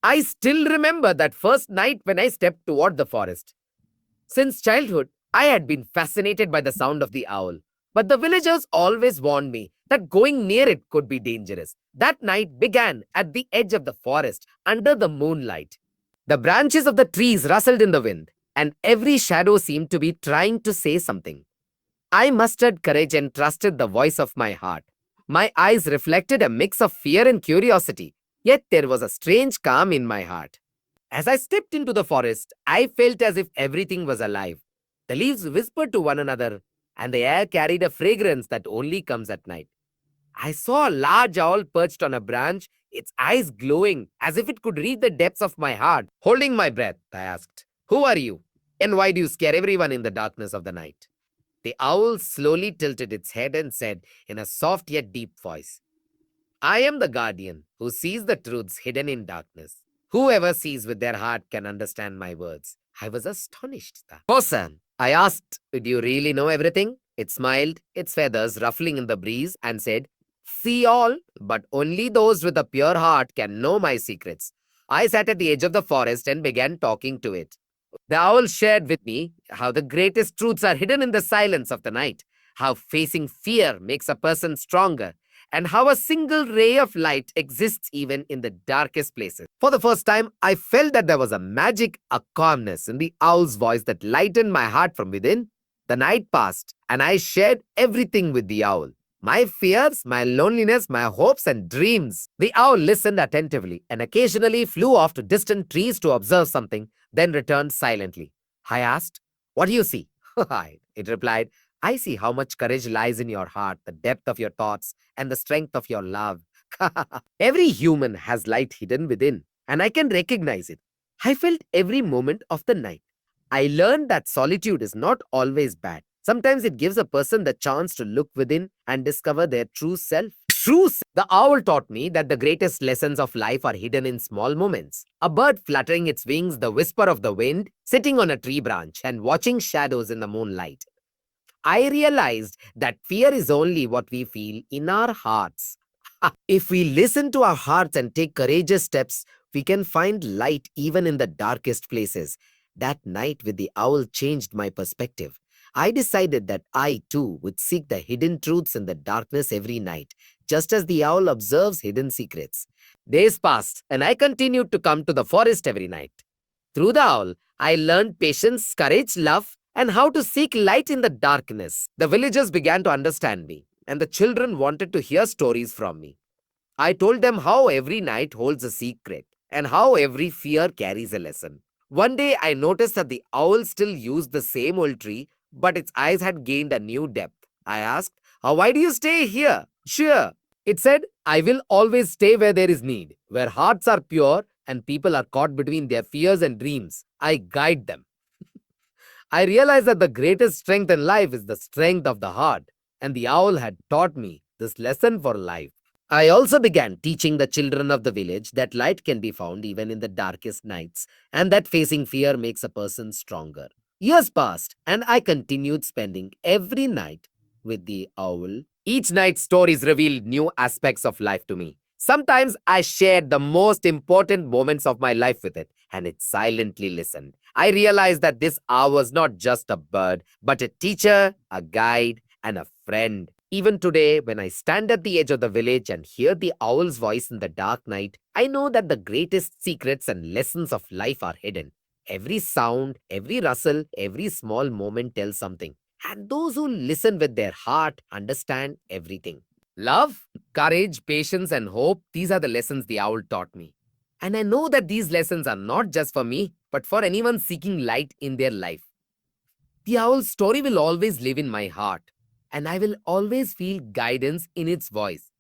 I still remember that first night when I stepped toward the forest. Since childhood, I had been fascinated by the sound of the owl. But the villagers always warned me that going near it could be dangerous. That night began at the edge of the forest, under the moonlight. The branches of the trees rustled in the wind, and every shadow seemed to be trying to say something. I mustered courage and trusted the voice of my heart. My eyes reflected a mix of fear and curiosity, yet there was a strange calm in my heart. As I stepped into the forest, I felt as if everything was alive. The leaves whispered to one another, and the air carried a fragrance that only comes at night. I saw a large owl perched on a branch, its eyes glowing as if it could read the depths of my heart. Holding my breath, I asked, "Who are you? And why do you scare everyone in the darkness of the night?" The owl slowly tilted its head and said in a soft yet deep voice, "I am the guardian who sees the truths hidden in darkness. Whoever sees with their heart can understand my words." I was astonished. "Person," I asked, "did you really know everything?" It smiled, its feathers ruffling in the breeze, and said, "See all, but only those with a pure heart can know my secrets." I sat at the edge of the forest and began talking to it. The owl shared with me how the greatest truths are hidden in the silence of the night, how facing fear makes a person stronger, and how a single ray of light exists even in the darkest places. For the first time, I felt that there was a magic, a calmness in the owl's voice that lightened my heart from within. The night passed, and I shared everything with the owl. My fears, my loneliness, my hopes and dreams. The owl listened attentively and occasionally flew off to distant trees to observe something, then returned silently. I asked, "What do you see?" It replied, "I see how much courage lies in your heart, the depth of your thoughts, and the strength of your love." Every human has light hidden within, and I can recognize it. I felt every moment of the night. I learned that solitude is not always bad. Sometimes it gives a person the chance to look within and discover their true self. The owl taught me that the greatest lessons of life are hidden in small moments. A bird fluttering its wings, the whisper of the wind, sitting on a tree branch, and watching shadows in the moonlight. I realized that fear is only what we feel in our hearts. If we listen to our hearts and take courageous steps, we can find light even in the darkest places. That night with the owl changed my perspective. I decided that I too would seek the hidden truths in the darkness every night, just as the owl observes hidden secrets. Days passed, and I continued to come to the forest every night. Through the owl, I learned patience, courage, love, and how to seek light in the darkness. The villagers began to understand me, and the children wanted to hear stories from me. I told them how every night holds a secret and how every fear carries a lesson. One day I noticed that the owl still used the same old tree, but its eyes had gained a new depth. I asked, "Why do you stay here?" "Sure." It said, "I will always stay where there is need, where hearts are pure and people are caught between their fears and dreams. I guide them." I realized that the greatest strength in life is the strength of the heart, and the owl had taught me this lesson for life. I also began teaching the children of the village that light can be found even in the darkest nights, and that facing fear makes a person stronger. Years passed, and I continued spending every night with the owl. Each night, stories revealed new aspects of life to me. Sometimes I shared the most important moments of my life with it, and it silently listened. I realized that this owl was not just a bird, but a teacher, a guide, and a friend. Even today, when I stand at the edge of the village and hear the owl's voice in the dark night, I know that the greatest secrets and lessons of life are hidden. Every sound, every rustle, every small moment tells something. And those who listen with their heart understand everything. Love, courage, patience, and hope, these are the lessons the owl taught me. And I know that these lessons are not just for me, but for anyone seeking light in their life. The owl's story will always live in my heart, and I will always feel guidance in its voice.